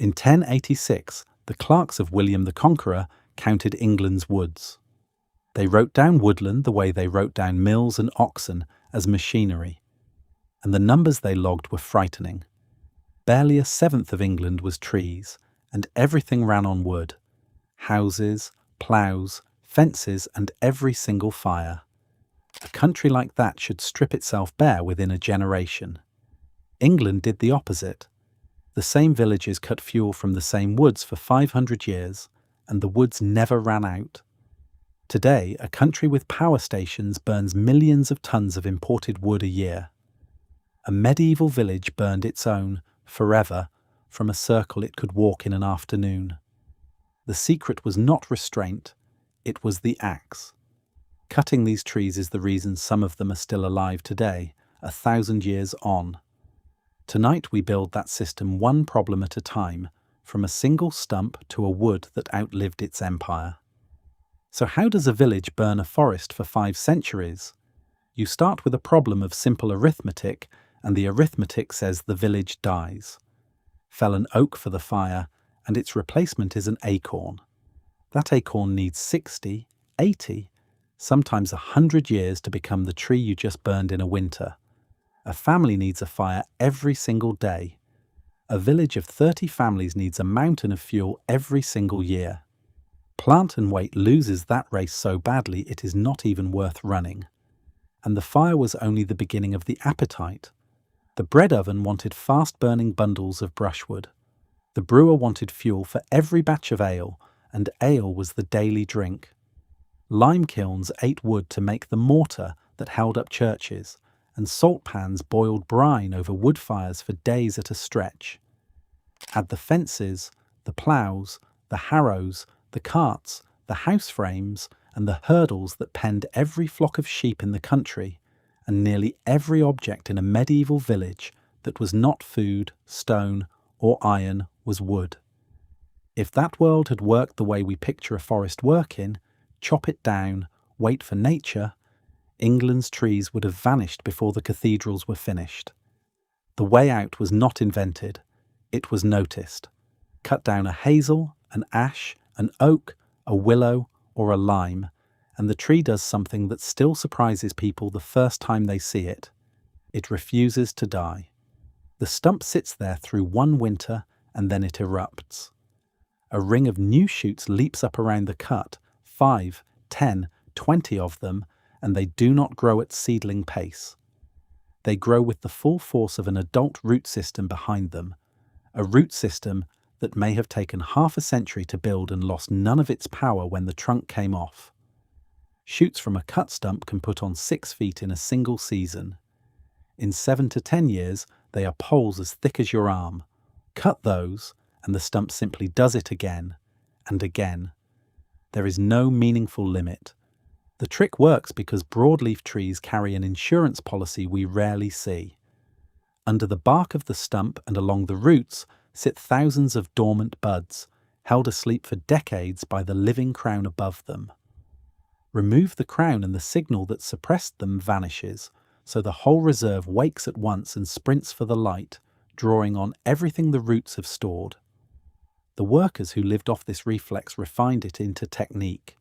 In 1086, the clerks of William the Conqueror counted England's woods. They wrote down woodland the way they wrote down mills and oxen as machinery, and the numbers they logged were frightening. Barely a seventh of England was trees, and everything ran on wood. Houses, plows, fences, and every single fire. A country like that should strip itself bare within a generation. England did the opposite. The same villages cut fuel from the same woods for 500 years, and the woods never ran out. Today, a country with power stations burns millions of tons of imported wood a year. A medieval village burned its own, forever, from a circle it could walk in an afternoon. The secret was not restraint, it was the axe. Cutting these trees is the reason some of them are still alive today, 1,000 years on. Tonight we build that system one problem at a time, from a single stump to a wood that outlived its empire. So how does a village burn a forest for 5 centuries? You start with a problem of simple arithmetic, and the arithmetic says the village dies. Fell an oak for the fire, and its replacement is an acorn. That acorn needs 60, 80, sometimes 100 years to become the tree you just burned in a winter. A family needs a fire every single day. A village of 30 families needs a mountain of fuel every single year. Plant and Weight loses that race so badly it is not even worth running. And the fire was only the beginning of the appetite. The bread oven wanted fast-burning bundles of brushwood. The brewer wanted fuel for every batch of ale, and ale was the daily drink. Lime kilns ate wood to make the mortar that held up churches, and salt pans boiled brine over wood fires for days at a stretch. Add the fences, the plows, the harrows, the carts, the house frames, and the hurdles that penned every flock of sheep in the country, and nearly every object in a medieval village that was not food, stone, or iron was wood. If that world had worked the way we picture a forest working, chop it down, wait for nature, England's trees would have vanished before the cathedrals were finished. The way out was not invented, it was noticed. Cut down a hazel, an ash, an oak, a willow, or a lime, and the tree does something that still surprises people the first time they see it. It refuses to die. The stump sits there through one winter, and then it erupts. A ring of new shoots leaps up around the cut, 5, 10, 20 of them, and they do not grow at seedling pace. They grow with the full force of an adult root system behind them, a root system that may have taken half a century to build and lost none of its power when the trunk came off. Shoots from a cut stump can put on 6 feet in a single season. In 7 to 10 years, they are poles as thick as your arm. Cut those, and the stump simply does it again and again. There is no meaningful limit. The trick works because broadleaf trees carry an insurance policy we rarely see. Under the bark of the stump and along the roots sit thousands of dormant buds, held asleep for decades by the living crown above them. Remove the crown and the signal that suppressed them vanishes, so the whole reserve wakes at once and sprints for the light, drawing on everything the roots have stored. The workers who lived off this reflex refined it into technique.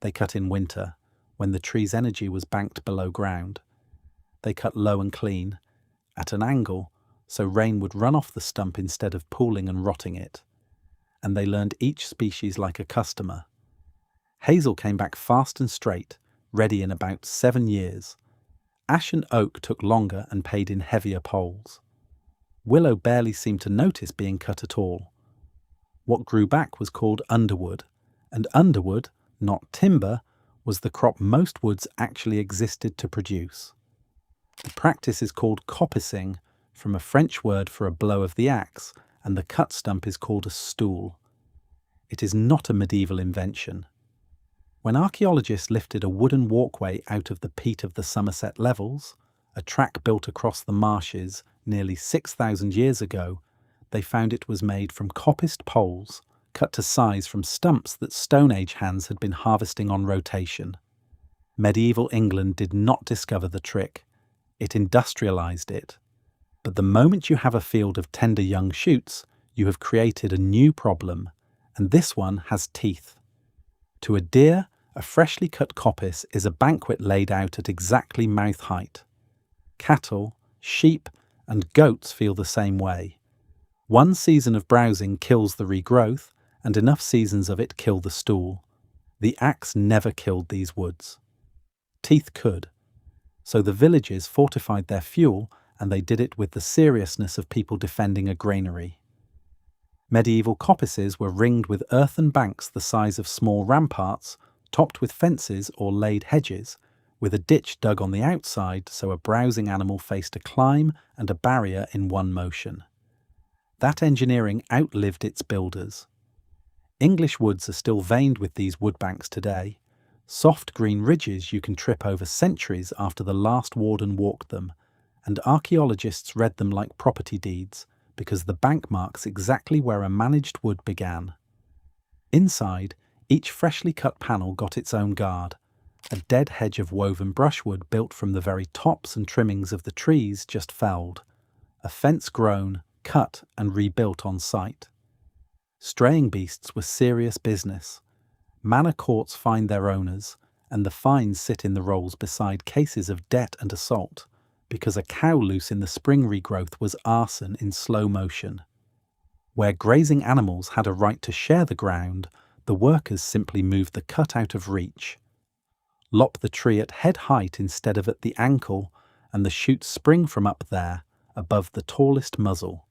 They cut in winter, when the tree's energy was banked below ground. They cut low and clean, at an angle, so rain would run off the stump instead of pooling and rotting it. And they learned each species like a customer. Hazel came back fast and straight, ready in about 7 years. Ash and oak took longer and paid in heavier poles. Willow barely seemed to notice being cut at all. What grew back was called underwood, and underwood, not timber, was the crop most woods actually existed to produce. The practice is called coppicing, from a French word for a blow of the axe, and the cut stump is called a stool. It is not a medieval invention. When archaeologists lifted a wooden walkway out of the peat of the Somerset Levels, a track built across the marshes nearly 6,000 years ago, they found it was made from coppiced poles, cut to size from stumps that Stone Age hands had been harvesting on rotation. Medieval England did not discover the trick. It industrialized it. But the moment you have a field of tender young shoots, you have created a new problem, and this one has teeth. To a deer, a freshly cut coppice is a banquet laid out at exactly mouth height. Cattle, sheep, and goats feel the same way. One season of browsing kills the regrowth, and enough seasons of it kill the stool. The axe never killed these woods. Teeth could. So the villages fortified their fuel, and they did it with the seriousness of people defending a granary. Medieval coppices were ringed with earthen banks the size of small ramparts, topped with fences or laid hedges, with a ditch dug on the outside so a browsing animal faced a climb and a barrier in one motion. That engineering outlived its builders. English woods are still veined with these wood banks today, soft green ridges you can trip over centuries after the last warden walked them, and archaeologists read them like property deeds because the bank marks exactly where a managed wood began. Inside, each freshly cut panel got its own guard, a dead hedge of woven brushwood built from the very tops and trimmings of the trees just felled, a fence grown, cut and rebuilt on site. Straying beasts were serious business. Manor courts find their owners, and the fines sit in the rolls beside cases of debt and assault, because a cow loose in the spring regrowth was arson in slow motion. Where grazing animals had a right to share the ground, the workers simply moved the cut out of reach. Lop the tree at head height instead of at the ankle, and the shoots spring from up there, above the tallest muzzle.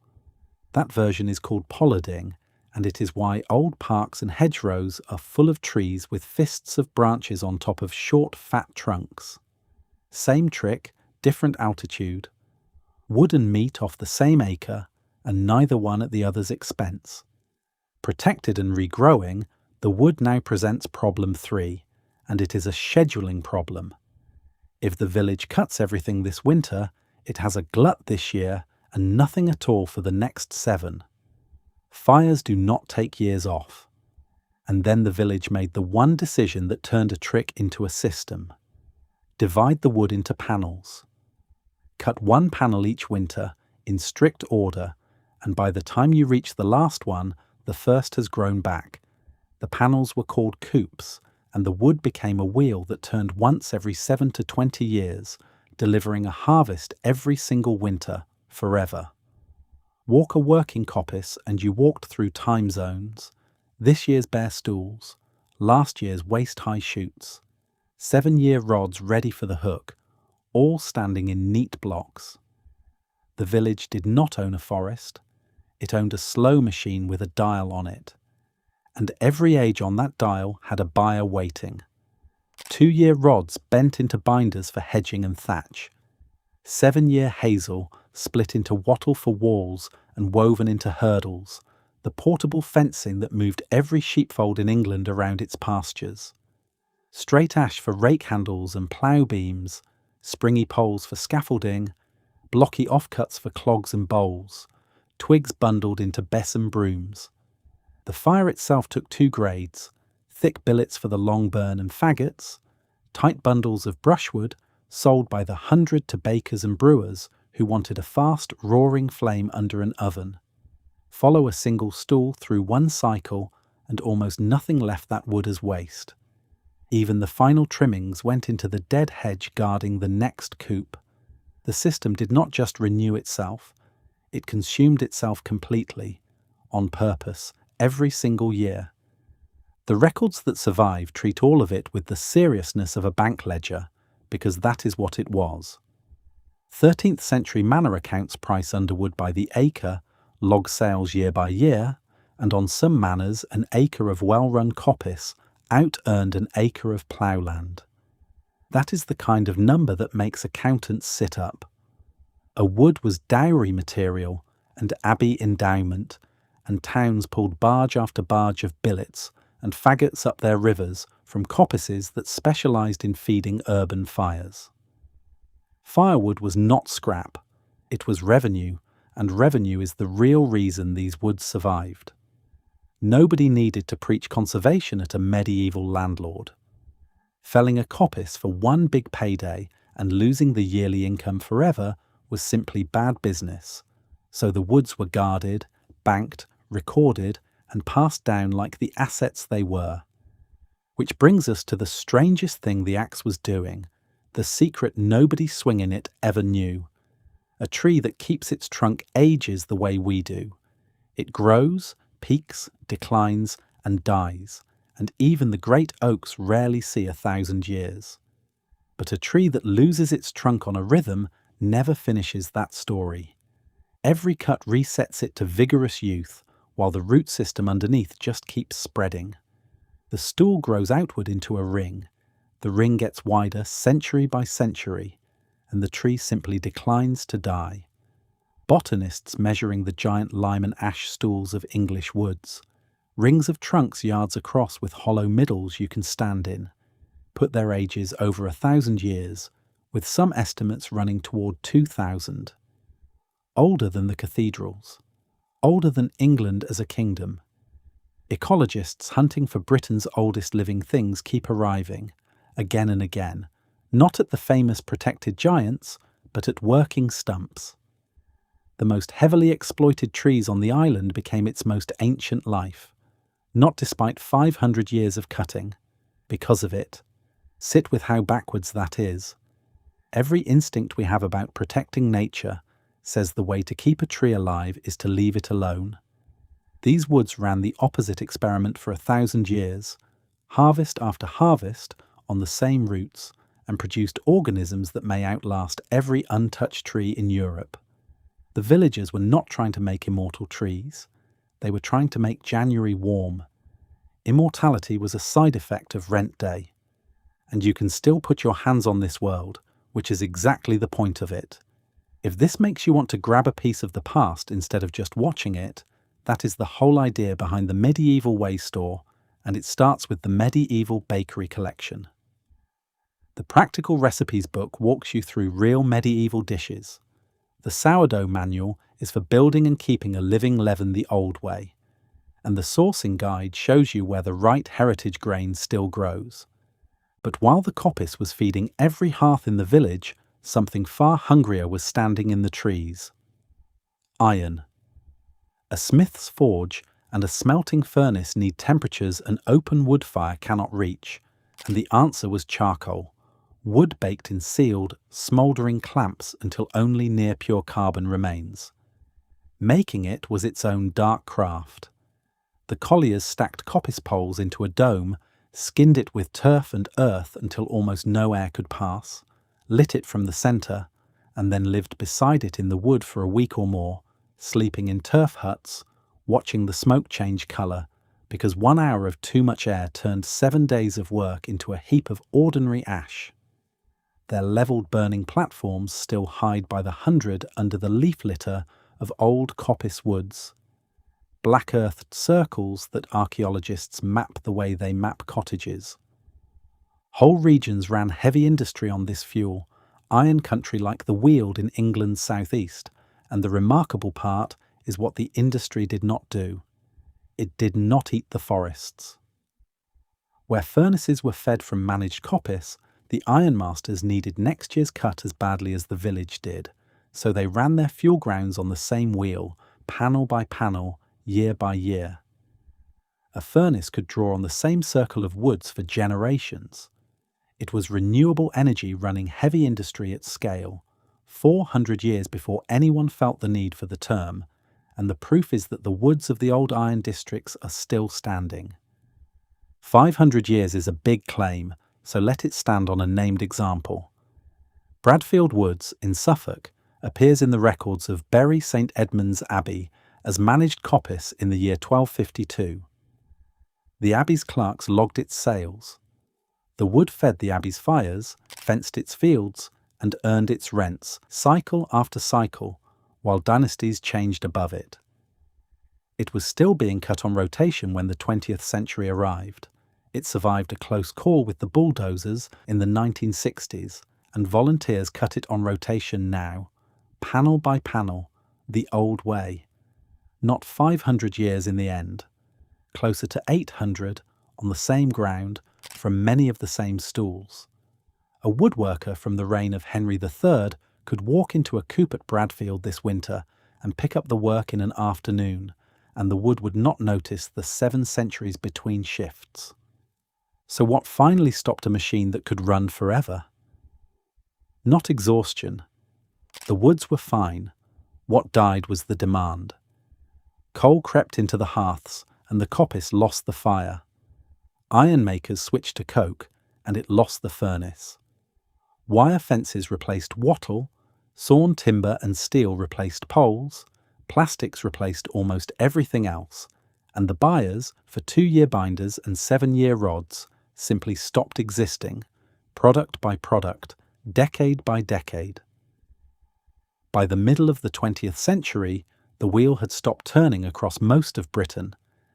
That version is called pollarding, and it is why old parks and hedgerows are full of trees with fists of branches on top of short, fat trunks. Same trick, different altitude. Wood and meat off the same acre, and neither one at the other's expense. Protected and regrowing, the wood now presents problem 3, and it is a scheduling problem. If the village cuts everything this winter, it has a glut this year and nothing at all for the next 7. Fires do not take years off. And then the village made the one decision that turned a trick into a system. Divide the wood into panels. Cut one panel each winter in strict order, and by the time you reach the last one, the first has grown back. The panels were called coops, and the wood became a wheel that turned once every 7 to 20 years, delivering a harvest every single winter, forever. Walk a working coppice and you walked through time zones. This year's bare stools, last year's waist-high shoots, 7-year rods ready for the hook, all standing in neat blocks. The village did not own a forest. It owned a slow machine with a dial on it. And every age on that dial had a buyer waiting. 2-year rods bent into binders for hedging and thatch. 7-year hazel split into wattle for walls and woven into hurdles, the portable fencing that moved every sheepfold in England around its pastures. Straight ash for rake handles and plough beams, springy poles for scaffolding, blocky offcuts for clogs and bowls, twigs bundled into besom brooms. The fire itself took 2 grades, thick billets for the long burn and faggots, tight bundles of brushwood sold by the 100 to bakers and brewers who wanted a fast, roaring flame under an oven. Follow a single stool through one cycle, and almost nothing left that wood as waste. Even the final trimmings went into the dead hedge guarding the next coop. The system did not just renew itself, it consumed itself completely, on purpose, every single year. The records that survive treat all of it with the seriousness of a bank ledger, because that is what it was. 13th century manor accounts price underwood by the acre, log sales year by year, and on some manors an acre of well-run coppice out-earned an acre of ploughland. That is the kind of number that makes accountants sit up. A wood was dowry material and abbey endowment, and towns pulled barge after barge of billets and faggots up their rivers from coppices that specialised in feeding urban fires. Firewood was not scrap, it was revenue, and revenue is the real reason these woods survived. Nobody needed to preach conservation at a medieval landlord. Felling a coppice for one big payday and losing the yearly income forever was simply bad business, so the woods were guarded, banked, recorded, and passed down like the assets they were. Which brings us to the strangest thing the axe was doing, the secret nobody swinging it ever knew. A tree that keeps its trunk ages the way we do. It grows, peaks, declines, and dies, and even the great oaks rarely see 1,000 years. But a tree that loses its trunk on a rhythm never finishes that story. Every cut resets it to vigorous youth, while the root system underneath just keeps spreading. The stool grows outward into a ring. The ring gets wider century by century, and the tree simply declines to die. Botanists measuring the giant lime and ash stools of English woods, rings of trunks yards across with hollow middles you can stand in, put their ages over 1,000 years, with some estimates running toward 2,000. Older than the cathedrals, older than England as a kingdom. Ecologists hunting for Britain's oldest living things keep arriving, again and again, not at the famous protected giants, but at working stumps. The most heavily exploited trees on the island became its most ancient life, not despite 500 years of cutting. Because of it, sit with how backwards that is. Every instinct we have about protecting nature says the way to keep a tree alive is to leave it alone. These woods ran the opposite experiment for 1,000 years, harvest after harvest on the same roots, and produced organisms that may outlast every untouched tree in Europe. The villagers were not trying to make immortal trees. They were trying to make January warm. Immortality was a side effect of rent day. And you can still put your hands on this world, which is exactly the point of it. If this makes you want to grab a piece of the past instead of just watching it, that is the whole idea behind the Medieval Way store, and it starts with the Medieval Bakery Collection. The Practical Recipes book walks you through real medieval dishes. The Sourdough Manual is for building and keeping a living leaven the old way. And the Sourcing Guide shows you where the right heritage grain still grows. But while the coppice was feeding every hearth in the village, something far hungrier was standing in the trees. Iron. A smith's forge and a smelting furnace need temperatures an open wood fire cannot reach, and the answer was charcoal, wood baked in sealed, smouldering clamps until only near pure carbon remains. Making it was its own dark craft. The colliers stacked coppice poles into a dome, skinned it with turf and earth until almost no air could pass, lit it from the centre, and then lived beside it in the wood for a week or more, sleeping in turf huts, watching the smoke change colour, because 1 hour of too much air turned 7 days of work into a heap of ordinary ash. Their levelled burning platforms still hide by the hundred under the leaf litter of old coppice woods. Black-earthed circles that archaeologists map the way they map cottages. Whole regions ran heavy industry on this fuel, iron country like the Weald in England's southeast, and the remarkable part is what the industry did not do. It did not eat the forests. Where furnaces were fed from managed coppice, the ironmasters needed next year's cut as badly as the village did, so they ran their fuel grounds on the same wheel, panel by panel, year by year. A furnace could draw on the same circle of woods for generations. It was renewable energy running heavy industry at scale, 400 years before anyone felt the need for the term, and the proof is that the woods of the old iron districts are still standing. 500 years is a big claim, so let it stand on a named example. Bradfield Woods in Suffolk appears in the records of Bury St Edmund's Abbey as managed coppice in the year 1252. The abbey's clerks logged its sales. The wood fed the abbey's fires, fenced its fields, and earned its rents, cycle after cycle, while dynasties changed above it. It was still being cut on rotation when the 20th century arrived. It survived a close call with the bulldozers in the 1960s, and volunteers cut it on rotation now, panel by panel, the old way. Not 500 years in the end, closer to 800 on the same ground from many of the same stools. A woodworker from the reign of Henry III could walk into a coop at Bradfield this winter and pick up the work in an afternoon, and the wood would not notice the 7 centuries between shifts. So what finally stopped a machine that could run forever? Not exhaustion. The woods were fine. What died was the demand. Coal crept into the hearths, and the coppice lost the fire. Iron makers switched to coke, and it lost the furnace. Wire fences replaced wattle, sawn timber and steel replaced poles, plastics replaced almost everything else, and the buyers for 2-year binders and 7-year rods simply stopped existing, product by product, decade by decade. By the middle of the 20th century, the wheel had stopped turning across most of Britain,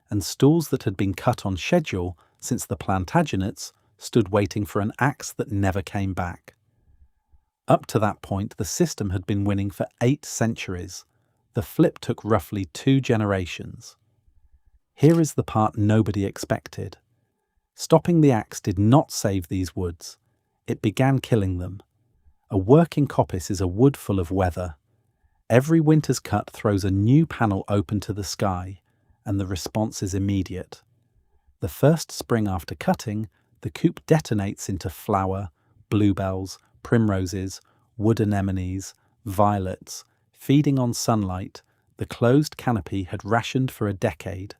and stools that had been cut on schedule since the Plantagenets stood waiting for an axe that never came back. Up to that point, the system had been winning for 8 centuries. The flip took roughly 2 generations. Here is the part nobody expected. Stopping the axe did not save these woods. It began killing them. A working coppice is a wood full of weather. Every winter's cut throws a new panel open to the sky, and the response is immediate. The first spring after cutting, the coop detonates into flower, bluebells, primroses, wood anemones, violets. Feeding on sunlight, the closed canopy had rationed for a decade.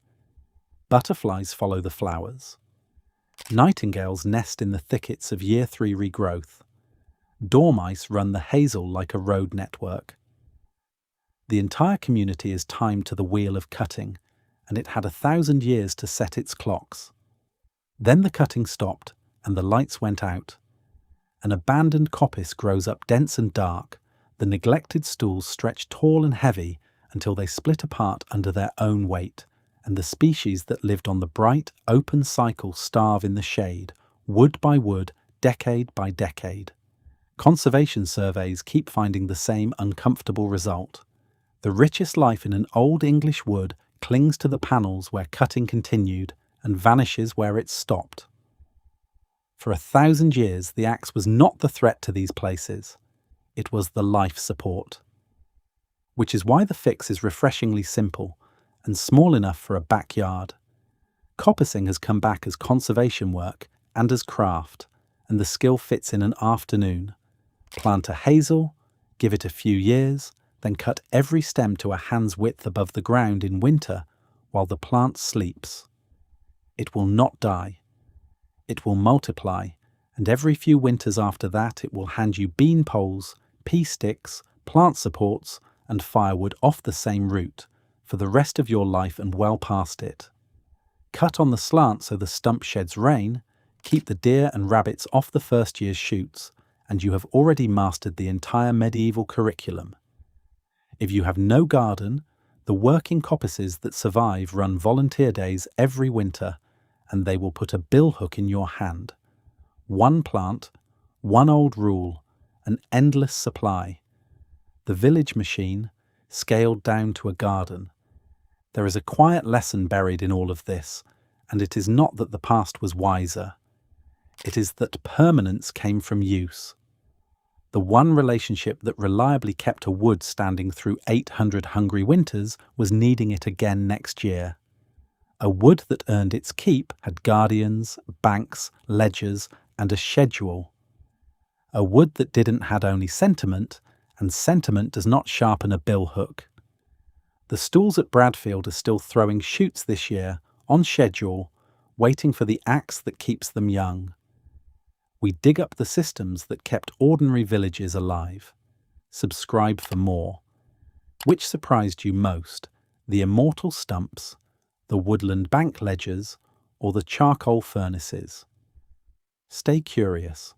Butterflies follow the flowers. Nightingales nest in the thickets of year 3 regrowth. Dormice run the hazel like a road network. The entire community is timed to the wheel of cutting, and it had 1,000 years to set its clocks. Then the cutting stopped, and the lights went out. An abandoned coppice grows up dense and dark. The neglected stools stretch tall and heavy until they split apart under their own weight, and the species that lived on the bright, open cycle starve in the shade, wood by wood, decade by decade. Conservation surveys keep finding the same uncomfortable result. The richest life in an old English wood clings to the panels where cutting continued and vanishes where it stopped. For 1,000 years, the axe was not the threat to these places. It was the life support. Which is why the fix is refreshingly simple and small enough for a backyard. Coppicing has come back as conservation work and as craft, and the skill fits in an afternoon. Plant a hazel, give it a few years, then cut every stem to a hand's width above the ground in winter while the plant sleeps. It will not die. It will multiply, and every few winters after that it will hand you bean poles, pea sticks, plant supports, and firewood off the same root for the rest of your life and well past it. Cut on the slant so the stump sheds rain, keep the deer and rabbits off the first year's shoots, and you have already mastered the entire medieval curriculum. If you have no garden, the working coppices that survive run volunteer days every winter, and they will put a billhook in your hand. 1 plant, 1 old rule, an endless supply. The village machine, scaled down to a garden. There is a quiet lesson buried in all of this, and it is not that the past was wiser. It is that permanence came from use. The one relationship that reliably kept a wood standing through 800 hungry winters was needing it again next year. A wood that earned its keep had guardians, banks, ledgers, and a schedule. A wood that didn't had only sentiment, and sentiment does not sharpen a billhook. The stools at Bradfield are still throwing shoots this year, on schedule, waiting for the axe that keeps them young. We dig up the systems that kept ordinary villages alive. Subscribe for more. Which surprised you most, the immortal stumps, the woodland bank ledgers, or the charcoal furnaces? Stay curious.